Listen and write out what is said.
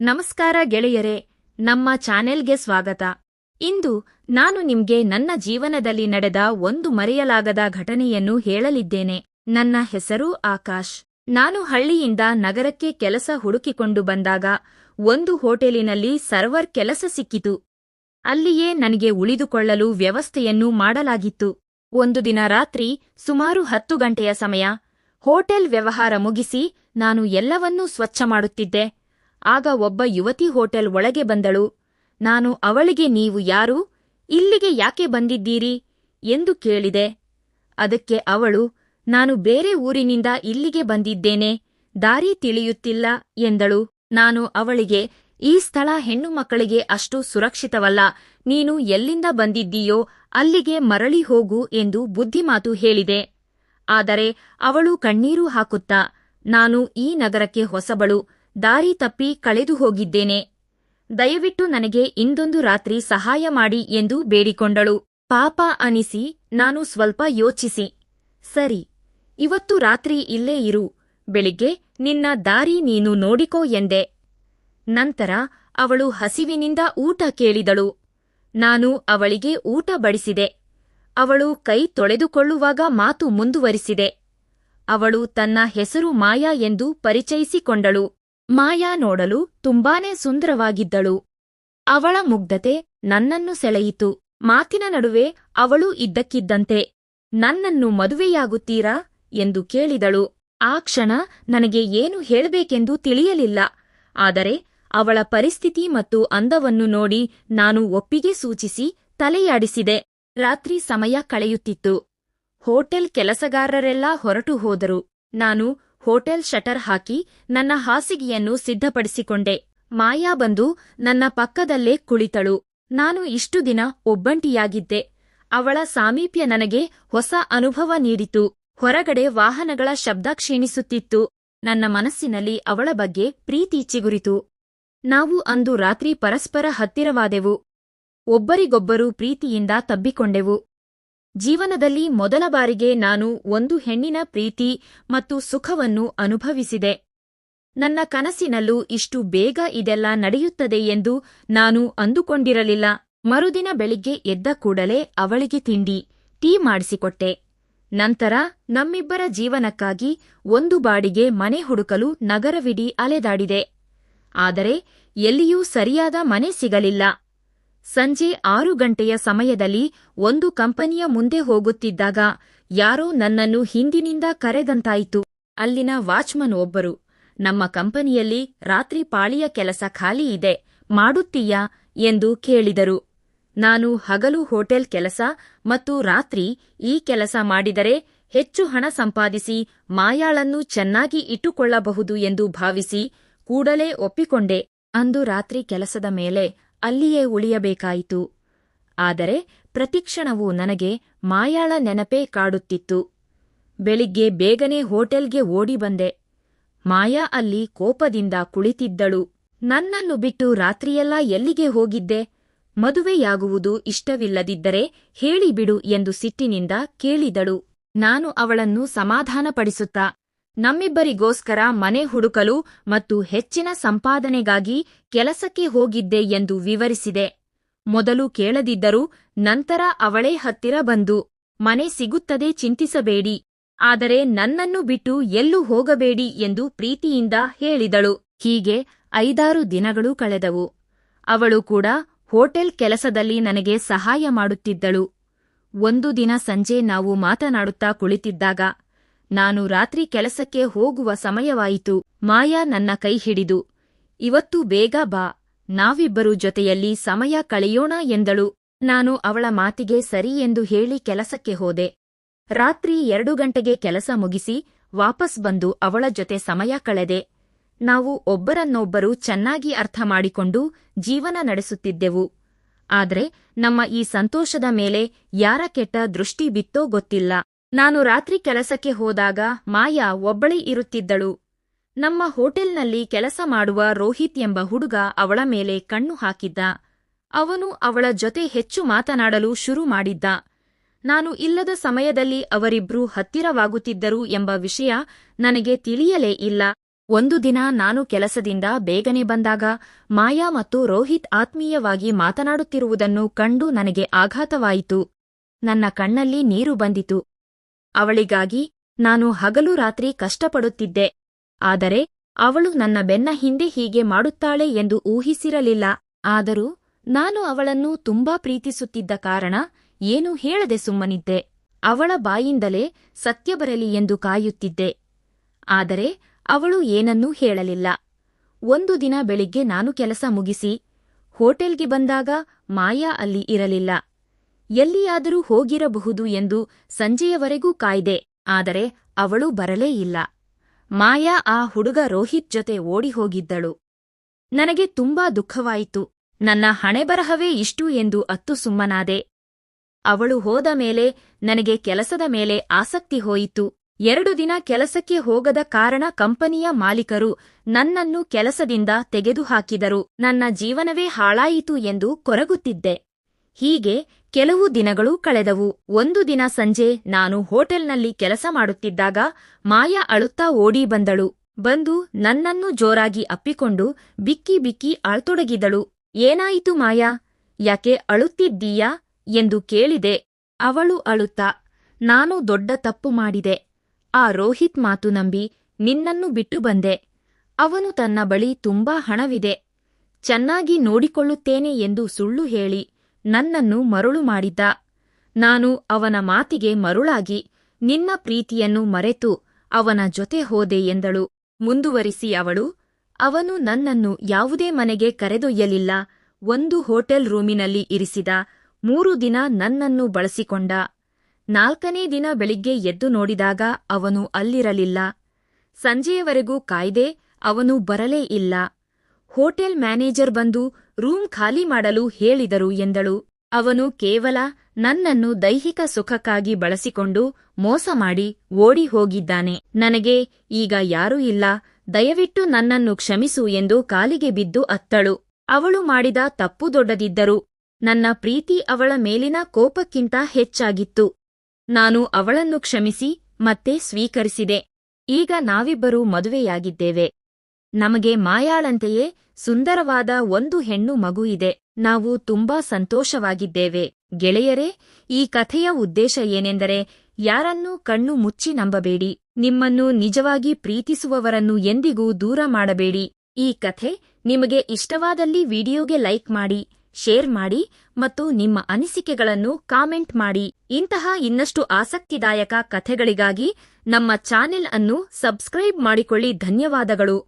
ನಮಸ್ಕಾರ ಗೆಳೆಯರೇ, ನಮ್ಮ ಚಾನೆಲ್ಗೆ ಸ್ವಾಗತ. ಇಂದು ನಾನು ನಿಮ್ಗೆ ನನ್ನ ಜೀವನದಲ್ಲಿ ನಡೆದ ಒಂದು ಮರೆಯಲಾಗದ ಘಟನೆಯನ್ನು ಹೇಳಲಿದ್ದೇನೆ. ನನ್ನ ಹೆಸರು ಆಕಾಶ್. ನಾನು ಹಳ್ಳಿಯಿಂದ ನಗರಕ್ಕೆ ಕೆಲಸ ಹುಡುಕಿಕೊಂಡು ಬಂದಾಗ ಒಂದು ಹೋಟೆಲಿನಲ್ಲಿ ಸರ್ವರ್ ಕೆಲಸ ಸಿಕ್ಕಿತು. ಅಲ್ಲಿಯೇ ನನಗೆ ಉಳಿದುಕೊಳ್ಳಲು ವ್ಯವಸ್ಥೆಯನ್ನು ಮಾಡಲಾಗಿತ್ತು. ಒಂದು ದಿನ ರಾತ್ರಿ ಸುಮಾರು 10 ಗಂಟೆಯ ಸಮಯ. ಹೋಟೆಲ್ ವ್ಯವಹಾರ ಮುಗಿಸಿ ನಾನು ಎಲ್ಲವನ್ನೂ ಸ್ವಚ್ಛ ಮಾಡುತ್ತಿದ್ದೆ. ಆಗ ಒಬ್ಬ ಯುವತಿ ಹೋಟೆಲ್ ಒಳಗೆ ಬಂದಳು. ನಾನು ಅವಳಿಗೆ ನೀವು ಯಾರು, ಇಲ್ಲಿಗೆ ಯಾಕೆ ಬಂದಿದ್ದೀರಿ ಎಂದು ಕೇಳಿದೆ. ಅದಕ್ಕೆ ಅವಳು, ನಾನು ಬೇರೆ ಊರಿನಿಂದ ಇಲ್ಲಿಗೆ ಬಂದಿದ್ದೇನೆ, ದಾರಿ ತಿಳಿಯುತ್ತಿಲ್ಲ ಎಂದಳು. ನಾನು ಅವಳಿಗೆ, ಈ ಸ್ಥಳ ಹೆಣ್ಣು ಮಕ್ಕಳಿಗೆ ಅಷ್ಟು ಸುರಕ್ಷಿತವಲ್ಲ, ನೀನು ಎಲ್ಲಿಂದ ಬಂದಿದ್ದೀಯೋ ಅಲ್ಲಿಗೆ ಮರಳಿ ಹೋಗು ಎಂದು ಬುದ್ಧಿಮಾತು ಹೇಳಿದೆ. ಆದರೆ ಅವಳು ಕಣ್ಣೀರು ಹಾಕುತ್ತಾ, ನಾನು ಈ ನಗರಕ್ಕೆ ಹೊಸಬಳು, ದಾರಿ ತಪ್ಪಿ ಕಳೆದು ಹೋಗಿದ್ದೇನೆ, ದಯವಿಟ್ಟು ನನಗೆ ಇಂದೊಂದು ರಾತ್ರಿ ಸಹಾಯ ಮಾಡಿ ಎಂದು ಬೇಡಿಕೊಂಡಳು. ಪಾಪ ಅನಿಸಿ ನಾನು ಸ್ವಲ್ಪ ಯೋಚಿಸಿ, ಸರಿ, ಇವತ್ತು ರಾತ್ರಿ ಇಲ್ಲೇ ಇರು, ಬೆಳಿಗ್ಗೆ ನಿನ್ನ ದಾರಿ ನೀನು ನೋಡಿಕೋ ಎಂದೆ. ನಂತರ ಅವಳು ಹಸಿವಿನಿಂದ ಊಟ ಕೇಳಿದಳು. ನಾನು ಅವಳಿಗೆ ಊಟ ಬಡಿಸಿದೆ. ಅವಳು ಕೈ ತೊಳೆದುಕೊಳ್ಳುವಾಗ ಮಾತು ಮುಂದುವರಿಸಿದೆ. ಅವಳು ತನ್ನ ಹೆಸರು ಮಾಯಾ ಎಂದು ಪರಿಚಯಿಸಿಕೊಂಡಳು. ಮಾಯಾ ನೋಡಲು ತುಂಬಾನೇ ಸುಂದರವಾಗಿದ್ದಳು. ಅವಳ ಮುಗ್ಧತೆ ನನ್ನನ್ನು ಸೆಳೆಯಿತು. ಮಾತಿನ ನಡುವೆ ಅವಳು ಇದ್ದಕ್ಕಿದ್ದಂತೆ, ನನ್ನನ್ನು ಮದುವೆಯಾಗುತ್ತೀರಾ ಎಂದು ಕೇಳಿದಳು. ಆ ಕ್ಷಣ ನನಗೆ ಏನು ಹೇಳಬೇಕೆಂದು ತಿಳಿಯಲಿಲ್ಲ. ಆದರೆ ಅವಳ ಪರಿಸ್ಥಿತಿ ಮತ್ತು ಅಂದವನ್ನು ನೋಡಿ ನಾನು ಒಪ್ಪಿಗೆ ಸೂಚಿಸಿ ತಲೆಯಾಡಿಸಿದೆ. ರಾತ್ರಿ ಸಮಯ ಕಳೆಯುತ್ತಿತ್ತು. ಹೋಟೆಲ್ ಕೆಲಸಗಾರರೆಲ್ಲ ಹೊರಟು ಹೋದರು. ನಾನು ಹೋಟೆಲ್ ಶಟರ್ ಹಾಕಿ ನನ್ನ ಹಾಸಿಗೆಯನ್ನು ಸಿದ್ಧಪಡಿಸಿಕೊಂಡೆ. ಮಾಯಾ ಬಂದು ನನ್ನ ಪಕ್ಕದಲ್ಲೇ ಕುಳಿತಳು. ನಾನು ಇಷ್ಟು ದಿನ ಒಬ್ಬಂಟಿಯಾಗಿದ್ದೆ. ಅವಳ ಸಾಮೀಪ್ಯ ನನಗೆ ಹೊಸ ಅನುಭವ ನೀಡಿತು. ಹೊರಗಡೆ ವಾಹನಗಳ ಶಬ್ದ ಕ್ಷೀಣಿಸುತ್ತಿತ್ತು. ನನ್ನ ಮನಸ್ಸಿನಲ್ಲಿ ಅವಳ ಬಗ್ಗೆ ಪ್ರೀತಿ ಚಿಗುರಿತು. ನಾವು ಅಂದು ರಾತ್ರಿ ಪರಸ್ಪರ ಹತ್ತಿರವಾದೆವು. ಒಬ್ಬರಿಗೊಬ್ಬರು ಪ್ರೀತಿಯಿಂದ ತಬ್ಬಿಕೊಂಡೆವು. ಜೀವನದಲ್ಲಿ ಮೊದಲ ಬಾರಿಗೆ ನಾನು ಒಂದು ಹೆಣ್ಣಿನ ಪ್ರೀತಿ ಮತ್ತು ಸುಖವನ್ನು ಅನುಭವಿಸಿದೆ. ನನ್ನ ಕನಸಿನಲ್ಲೂ ಇಷ್ಟು ಬೇಗ ಇದೆಲ್ಲ ನಡೆಯುತ್ತದೆ ಎಂದು ನಾನು ಅಂದುಕೊಂಡಿರಲಿಲ್ಲ. ಮರುದಿನ ಬೆಳಿಗ್ಗೆ ಎದ್ದ ಕೂಡಲೇ ಅವಳಿಗೆ ತಿಂಡಿ, ಟೀ ಮಾಡಿಸಿಕೊಟ್ಟೆ. ನಂತರ ನಮ್ಮಿಬ್ಬರ ಜೀವನಕ್ಕಾಗಿ ಒಂದು ಬಾಡಿಗೆ ಮನೆ ಹುಡುಕಲು ನಗರವಿಡೀ ಅಲೆದಾಡಿದೆ. ಆದರೆ ಎಲ್ಲಿಯೂ ಸರಿಯಾದ ಮನೆ ಸಿಗಲಿಲ್ಲ. ಸಂಜೆ 6 ಗಂಟೆಯ ಸಮಯದಲ್ಲಿ ಒಂದು ಕಂಪನಿಯ ಮುಂದೆ ಹೋಗುತ್ತಿದ್ದಾಗ ಯಾರೋ ನನ್ನನ್ನು ಹಿಂದಿನಿಂದ ಕರೆದಂತಾಯಿತು. ಅಲ್ಲಿನ ವಾಚ್ಮನ್ ಒಬ್ಬರು, ನಮ್ಮ ಕಂಪನಿಯಲ್ಲಿ ರಾತ್ರಿ ಪಾಳಿಯ ಕೆಲಸ ಖಾಲಿ ಇದೆ, ಮಾಡುತ್ತೀಯಾ ಎಂದು ಕೇಳಿದರು. ನಾನು ಹಗಲು ಹೋಟೆಲ್ ಕೆಲಸ ಮತ್ತು ರಾತ್ರಿ ಈ ಕೆಲಸ ಮಾಡಿದರೆ ಹೆಚ್ಚು ಹಣ ಸಂಪಾದಿಸಿ ಮಾಯಾಳನ್ನು ಚೆನ್ನಾಗಿ ಇಟ್ಟುಕೊಳ್ಳಬಹುದು ಎಂದು ಭಾವಿಸಿ ಕೂಡಲೇ ಒಪ್ಪಿಕೊಂಡೆ. ಅಂದು ರಾತ್ರಿ ಕೆಲಸದ ಮೇಲೆ ಅಲ್ಲಿಯೇ ಉಳಿಯಬೇಕಾಯಿತು. ಆದರೆ ಪ್ರತಿಕ್ಷಣವೂ ನನಗೆ ಮಾಯಾಳ ನೆನಪೇ ಕಾಡುತ್ತಿತ್ತು. ಬೆಳಿಗ್ಗೆ ಬೇಗನೆ ಹೋಟೆಲ್ಗೆ ಓಡಿ ಬಂದೆ. ಮಾಯಾ ಅಲ್ಲಿ ಕೋಪದಿಂದ ಕುಳಿತಿದ್ದಳು. ನನ್ನನ್ನು ಬಿಟ್ಟು ರಾತ್ರಿಯೆಲ್ಲ ಎಲ್ಲಿಗೆ ಹೋಗಿದ್ದೆ? ಮದುವೆಯಾಗುವುದು ಇಷ್ಟವಿಲ್ಲದಿದ್ದರೆ ಹೇಳಿಬಿಡು ಎಂದು ಸಿಟ್ಟಿನಿಂದ ಕೇಳಿದಳು. ನಾನು ಅವಳನ್ನು ಸಮಾಧಾನಪಡಿಸುತ್ತಾ, ನಮ್ಮಿಬ್ಬರಿಗೋಸ್ಕರ ಮನೆ ಹುಡುಕಲು ಮತ್ತು ಹೆಚ್ಚಿನ ಸಂಪಾದನೆಗಾಗಿ ಕೆಲಸಕ್ಕೆ ಹೋಗಿದ್ದೆ ಎಂದು ವಿವರಿಸಿದೆ. ಮೊದಲು ಕೇಳದಿದ್ದರೂ ನಂತರ ಅವಳೇ ಹತ್ತಿರ ಬಂದು, ಮನೆ ಸಿಗುತ್ತದೆ, ಚಿಂತಿಸಬೇಡಿ, ಆದರೆ ನನ್ನನ್ನು ಬಿಟ್ಟು ಎಲ್ಲೂ ಹೋಗಬೇಡಿ ಎಂದು ಪ್ರೀತಿಯಿಂದ ಹೇಳಿದಳು. ಹೀಗೆ 5-6 ದಿನಗಳು ಕಳೆದವು. ಅವಳು ಕೂಡ ಹೋಟೆಲ್ ಕೆಲಸದಲ್ಲಿ ನನಗೆ ಸಹಾಯ ಮಾಡುತ್ತಿದ್ದಳು. ಒಂದು ದಿನ ಸಂಜೆ ನಾವು ಮಾತನಾಡುತ್ತಾ ಕುಳಿತಿದ್ದಾಗ ನಾನು ರಾತ್ರಿ ಕೆಲಸಕ್ಕೆ ಹೋಗುವ ಸಮಯವಾಯಿತು. ಮಾಯಾ ನನ್ನ ಕೈ ಹಿಡಿದು, ಇವತ್ತು ಬೇಗ ಬಾ, ನಾವಿಬ್ಬರೂ ಜೊತೆಯಲ್ಲಿ ಸಮಯ ಕಳೆಯೋಣ ಎಂದಳು. ನಾನು ಅವಳ ಮಾತಿಗೆ ಸರಿ ಎಂದು ಹೇಳಿ ಕೆಲಸಕ್ಕೆ ಹೋದೆ. ರಾತ್ರಿ 2 ಗಂಟೆಗೆ ಕೆಲಸ ಮುಗಿಸಿ ವಾಪಸ್ ಬಂದು ಅವಳ ಜೊತೆ ಸಮಯ ಕಳೆದೆ. ನಾವು ಒಬ್ಬರನ್ನೊಬ್ಬರು ಚೆನ್ನಾಗಿ ಅರ್ಥ ಮಾಡಿಕೊಂಡು ಜೀವನ ನಡೆಸುತ್ತಿದ್ದೆವು. ಆದರೆ ನಮ್ಮ ಈ ಸಂತೋಷದ ಮೇಲೆ ಯಾರ ಕೆಟ್ಟ ದೃಷ್ಟಿ ಬಿತ್ತೋ ಗೊತ್ತಿಲ್ಲ. ನಾನು ರಾತ್ರಿ ಕೆಲಸಕ್ಕೆ ಹೋದಾಗ ಮಾಯಾ ಒಬ್ಬಳೇ ಇರುತ್ತಿದ್ದಳು. ನಮ್ಮ ಹೋಟೆಲ್ನಲ್ಲಿ ಕೆಲಸ ಮಾಡುವ ರೋಹಿತ್ ಎಂಬ ಹುಡುಗ ಅವಳ ಮೇಲೆ ಕಣ್ಣು ಹಾಕಿದ್ದ. ಅವನು ಅವಳ ಜೊತೆ ಹೆಚ್ಚು ಮಾತನಾಡಲು ಶುರು ಮಾಡಿದ್ದ. ನಾನು ಇಲ್ಲದ ಸಮಯದಲ್ಲಿ ಅವರಿಬ್ರೂ ಹತ್ತಿರವಾಗುತ್ತಿದ್ದರು ಎಂಬ ವಿಷಯ ನನಗೆ ತಿಳಿಯಲೇ ಇಲ್ಲ. ಒಂದು ದಿನ ನಾನು ಕೆಲಸದಿಂದ ಬೇಗನೆ ಬಂದಾಗ ಮಾಯಾ ಮತ್ತು ರೋಹಿತ್ ಆತ್ಮೀಯವಾಗಿ ಮಾತನಾಡುತ್ತಿರುವುದನ್ನು ಕಂಡು ನನಗೆ ಆಘಾತವಾಯಿತು. ನನ್ನ ಕಣ್ಣಲ್ಲಿ ನೀರು ಬಂದಿತು. ಅವಳಿಗಾಗಿ ನಾನು ಹಗಲು ರಾತ್ರಿ ಕಷ್ಟಪಡುತ್ತಿದ್ದೆ. ಆದರೆ ಅವಳು ನನ್ನ ಬೆನ್ನ ಹಿಂದೆ ಹೀಗೆ ಮಾಡುತ್ತಾಳೆ ಎಂದು ಊಹಿಸಿರಲಿಲ್ಲ. ಆದರೂ ನಾನು ಅವಳನ್ನು ತುಂಬಾ ಪ್ರೀತಿಸುತ್ತಿದ್ದ ಕಾರಣ ಏನೂ ಹೇಳದೆ ಸುಮ್ಮನಿದ್ದೆ. ಅವಳ ಬಾಯಿಂದಲೇ ಸತ್ಯ ಬರಲಿ ಎಂದು ಕಾಯುತ್ತಿದ್ದೆ. ಆದರೆ ಅವಳು ಏನನ್ನೂ ಹೇಳಲಿಲ್ಲ. ಒಂದು ದಿನ ಬೆಳಿಗ್ಗೆ ನಾನು ಕೆಲಸ ಮುಗಿಸಿ ಹೋಟೆಲ್ಗೆ ಬಂದಾಗ ಮಾಯಾ ಅಲ್ಲಿ ಇರಲಿಲ್ಲ. ಎಲ್ಲಿಯಾದರೂ ಹೋಗಿರಬಹುದು ಎಂದು ಸಂಜೆಯವರೆಗೂ ಕಾಯ್ದೆ. ಆದರೆ ಅವಳು ಬರಲೇ ಇಲ್ಲ. ಮಾಯಾ ಆ ಹುಡುಗ ರೋಹಿತ್ ಜೊತೆ ಓಡಿಹೋಗಿದ್ದಳು. ನನಗೆ ತುಂಬಾ ದುಃಖವಾಯಿತು. ನನ್ನ ಹಣೆಬರಹವೇ ಇಷ್ಟು ಎಂದು ಅತ್ತು ಸುಮ್ಮನಾದೆ. ಅವಳು ಹೋದ ಮೇಲೆ ನನಗೆ ಕೆಲಸದ ಮೇಲೆ ಆಸಕ್ತಿ ಹೋಯಿತು. 2 ದಿನ ಕೆಲಸಕ್ಕೆ ಹೋಗದ ಕಾರಣ ಕಂಪನಿಯ ಮಾಲೀಕರು ನನ್ನನ್ನು ಕೆಲಸದಿಂದ ತೆಗೆದುಹಾಕಿದರು. ನನ್ನ ಜೀವನವೇ ಹಾಳಾಯಿತು ಎಂದು ಕೊರಗುತ್ತಿದ್ದೆ. ಹೀಗೆ ಕೆಲವು ದಿನಗಳು ಕಳೆದವು. ಒಂದು ದಿನ ಸಂಜೆ ನಾನು ಹೋಟೆಲ್ನಲ್ಲಿ ಕೆಲಸ ಮಾಡುತ್ತಿದ್ದಾಗ ಮಾಯಾ ಅಳುತ್ತಾ ಓಡಿ ಬಂದಳು. ಬಂದು ನನ್ನನ್ನು ಜೋರಾಗಿ ಅಪ್ಪಿಕೊಂಡು ಬಿಕ್ಕಿ ಬಿಕ್ಕಿ ಅಳತೊಡಗಿದಳು. ಏನಾಯಿತು ಮಾಯಾ, ಯಾಕೆ ಅಳುತ್ತಿದ್ದೀಯಾ ಎಂದು ಕೇಳಿದೆ. ಅವಳು ಅಳುತ್ತಾ, ನಾನು ದೊಡ್ಡ ತಪ್ಪು ಮಾಡಿದೆ. ಆ ರೋಹಿತ್ ಮಾತು ನಂಬಿ ನಿನ್ನನ್ನು ಬಿಟ್ಟು ಬಂದೆ. ಅವನು ತನ್ನ ಬಳಿ ತುಂಬಾ ಹಣವಿದೆ, ಚೆನ್ನಾಗಿ ನೋಡಿಕೊಳ್ಳುತ್ತೇನೆ ಎಂದು ಸುಳ್ಳು ಹೇಳಿ ನನ್ನನ್ನು ಮರುಳು ಮಾಡಿದ್ದ. ನಾನು ಅವನ ಮಾತಿಗೆ ಮರುಳಾಗಿ ನಿನ್ನ ಪ್ರೀತಿಯನ್ನು ಮರೆತು ಅವನ ಜೊತೆ ಹೋದೆ ಎಂದಳು. ಮುಂದುವರಿಸಿ ಅವಳು, ಅವನು ನನ್ನನ್ನು ಯಾವುದೇ ಮನೆಗೆ ಕರೆದೊಯ್ಯಲಿಲ್ಲ. ಒಂದು ಹೋಟೆಲ್ ರೂಮಿನಲ್ಲಿ ಇರಿಸಿದ. 3 ದಿನ ನನ್ನನ್ನು ಬಳಸಿಕೊಂಡ. 4ನೇ ದಿನ ಬೆಳಿಗ್ಗೆ ಎದ್ದು ನೋಡಿದಾಗ ಅವನು ಅಲ್ಲಿರಲಿಲ್ಲ. ಸಂಜೆಯವರೆಗೂ ಕಾಯ್ದೆ, ಅವನು ಬರಲೇ ಇಲ್ಲ. ಹೋಟೆಲ್ ಮ್ಯಾನೇಜರ್ ಬಂದು ರೂಮ್ ಖಾಲಿ ಮಾಡಲು ಹೇಳಿದರು ಎಂದಳು. ಅವನು ಕೇವಲ ನನ್ನನ್ನು ದೈಹಿಕ ಸುಖಕ್ಕಾಗಿ ಬಳಸಿಕೊಂಡು ಮೋಸ ಮಾಡಿ ಓಡಿ ಹೋಗಿದ್ದಾನೆ. ನನಗೆ ಈಗ ಯಾರೂ ಇಲ್ಲ, ದಯವಿಟ್ಟು ನನ್ನನ್ನು ಕ್ಷಮಿಸು ಎಂದು ಕಾಲಿಗೆ ಬಿದ್ದು ಅತ್ತಳು. ಅವಳು ಮಾಡಿದ ತಪ್ಪು ದೊಡ್ಡದಿದ್ದರೂ ನನ್ನ ಪ್ರೀತಿ ಅವಳ ಮೇಲಿನ ಕೋಪಕ್ಕಿಂತ ಹೆಚ್ಚಾಗಿತ್ತು. ನಾನು ಅವಳನ್ನು ಕ್ಷಮಿಸಿ ಮತ್ತೆ ಸ್ವೀಕರಿಸಿದೆ. ಈಗ ನಾವಿಬ್ಬರೂ ಮದುವೆಯಾಗಿದ್ದೇವೆ. ನಮಗೆ ಮಾಯಾಳಂತೆಯೇ ಸುಂದರವಾದ ಒಂದು ಹೆಣ್ಣು ಮಗು ಇದೆ. ನಾವು ತುಂಬಾ ಸಂತೋಷವಾಗಿದ್ದೇವೆ. ಗೆಳೆಯರೇ, ಈ ಕಥೆಯ ಉದ್ದೇಶ ಏನೆಂದರೆ, ಯಾರನ್ನೂ ಕಣ್ಣು ಮುಚ್ಚಿ ನಂಬಬೇಡಿ. ನಿಮ್ಮನ್ನು ನಿಜವಾಗಿ ಪ್ರೀತಿಸುವವರನ್ನು ಎಂದಿಗೂ ದೂರ ಮಾಡಬೇಡಿ. ಈ ಕಥೆ ನಿಮಗೆ ಇಷ್ಟವಾದಲ್ಲಿ ವಿಡಿಯೋಗೆ ಲೈಕ್ ಮಾಡಿ, ಶೇರ್ ಮಾಡಿ ಮತ್ತು ನಿಮ್ಮ ಅನಿಸಿಕೆಗಳನ್ನು ಕಾಮೆಂಟ್ ಮಾಡಿ. ಇಂತಹ ಇನ್ನಷ್ಟು ಆಸಕ್ತಿದಾಯಕ ಕಥೆಗಳಿಗಾಗಿ ನಮ್ಮ ಚಾನೆಲ್ ಅನ್ನು ಸಬ್ಸ್ಕ್ರೈಬ್ ಮಾಡಿಕೊಳ್ಳಿ. ಧನ್ಯವಾದಗಳು.